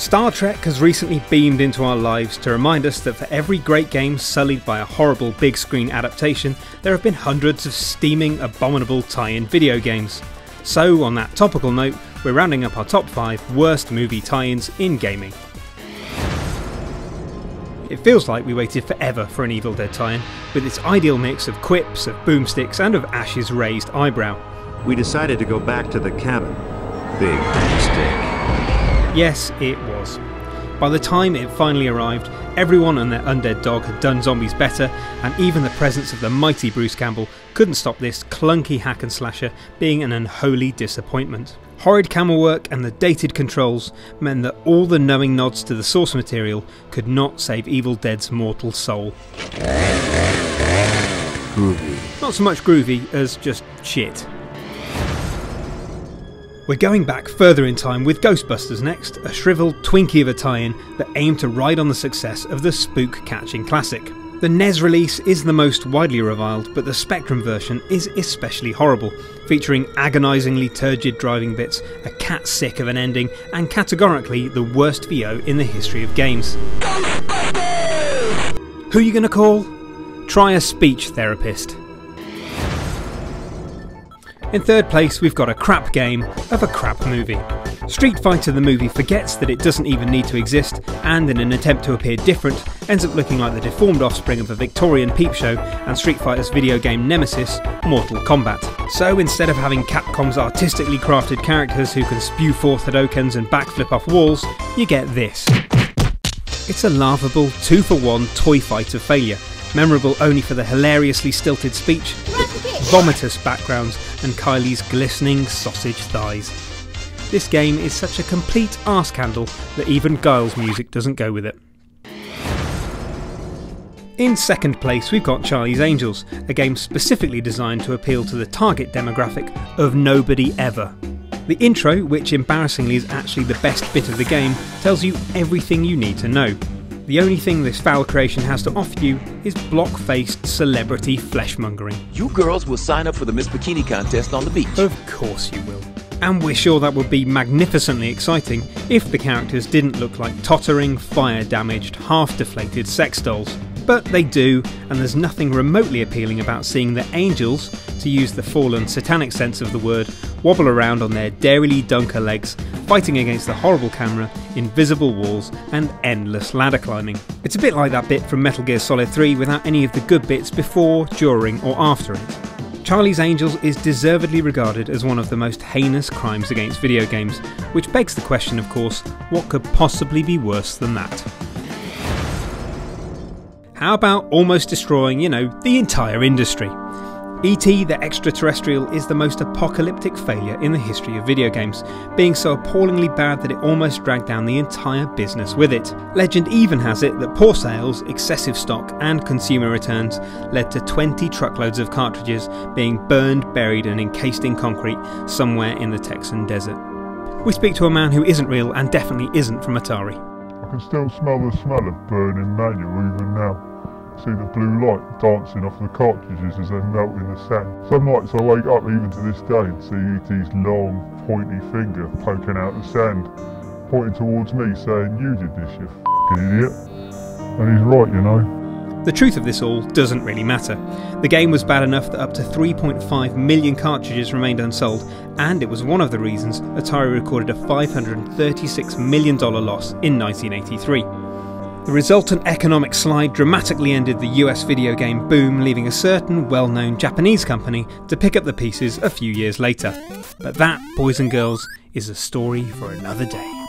Star Trek has recently beamed into our lives to remind us that for every great game sullied by a horrible big screen adaptation, there have been hundreds of steaming, abominable tie-in video games. So, on that topical note, we're rounding up our top 5 worst movie tie-ins in gaming. It feels like we waited forever for an Evil Dead tie-in, with its ideal mix of quips, of boomsticks and of Ash's raised eyebrow. We decided to go back to the cabin. Big mistake. Yes, it was. By the time it finally arrived, everyone and their undead dog had done zombies better, and even the presence of the mighty Bruce Campbell couldn't stop this clunky hack and slasher being an unholy disappointment. Horrid camera work and the dated controls meant that all the knowing nods to the source material could not save Evil Dead's mortal soul. Groovy. Not so much groovy as just shit. We're going back further in time with Ghostbusters next, a shriveled Twinkie of a tie-in that aimed to ride on the success of the spook-catching classic. The NES release is the most widely reviled, but the Spectrum version is especially horrible, featuring agonisingly turgid driving bits, a cat sick of an ending, and categorically the worst VO in the history of games. Who are you gonna call? Try a speech therapist. In third place, we've got a crap game of a crap movie. Street Fighter the movie forgets that it doesn't even need to exist, and in an attempt to appear different, ends up looking like the deformed offspring of a Victorian peep show and Street Fighter's video game nemesis, Mortal Kombat. So instead of having Capcom's artistically crafted characters who can spew forth Hadokens and backflip off walls, you get this. It's a laughable 2-for-1 toy fighter failure, memorable only for the hilariously stilted speech, vomitous backgrounds and Kylie's glistening sausage thighs. This game is such a complete arse candle that even Guile's music doesn't go with it. In second place, we've got Charlie's Angels, a game specifically designed to appeal to the target demographic of nobody ever. The intro, which embarrassingly is actually the best bit of the game, tells you everything you need to know. The only thing this foul creation has to offer you is block-faced celebrity fleshmongering. You girls will sign up for the Miss Bikini contest on the beach. Of course you will. And we're sure that would be magnificently exciting if the characters didn't look like tottering, fire-damaged, half-deflated sex dolls. But they do, and there's nothing remotely appealing about seeing the angels, to use the fallen satanic sense of the word, wobble around on their darily dunker legs, fighting against the horrible camera, invisible walls and endless ladder climbing. It's a bit like that bit from Metal Gear Solid 3 without any of the good bits before, during or after it. Charlie's Angels is deservedly regarded as one of the most heinous crimes against video games, which begs the question, of course, what could possibly be worse than that? How about almost destroying, the entire industry? E.T. the Extraterrestrial is the most apocalyptic failure in the history of video games, being so appallingly bad that it almost dragged down the entire business with it. Legend even has it that poor sales, excessive stock and consumer returns led to 20 truckloads of cartridges being burned, buried and encased in concrete somewhere in the Texan desert. We speak to a man who isn't real and definitely isn't from Atari. I can still smell the smell of burning manual even now. See the blue light dancing off the cartridges as they melt in the sand. Some nights I wake up even to this day and see E.T.'s long, pointy finger poking out the sand, pointing towards me saying, "You did this, you f***ing idiot." And he's right, The truth of this all doesn't really matter. The game was bad enough that up to 3.5 million cartridges remained unsold, and it was one of the reasons Atari recorded a $536 million loss in 1983. The resultant economic slide dramatically ended the US video game boom, leaving a certain well-known Japanese company to pick up the pieces a few years later. But that, boys and girls, is a story for another day.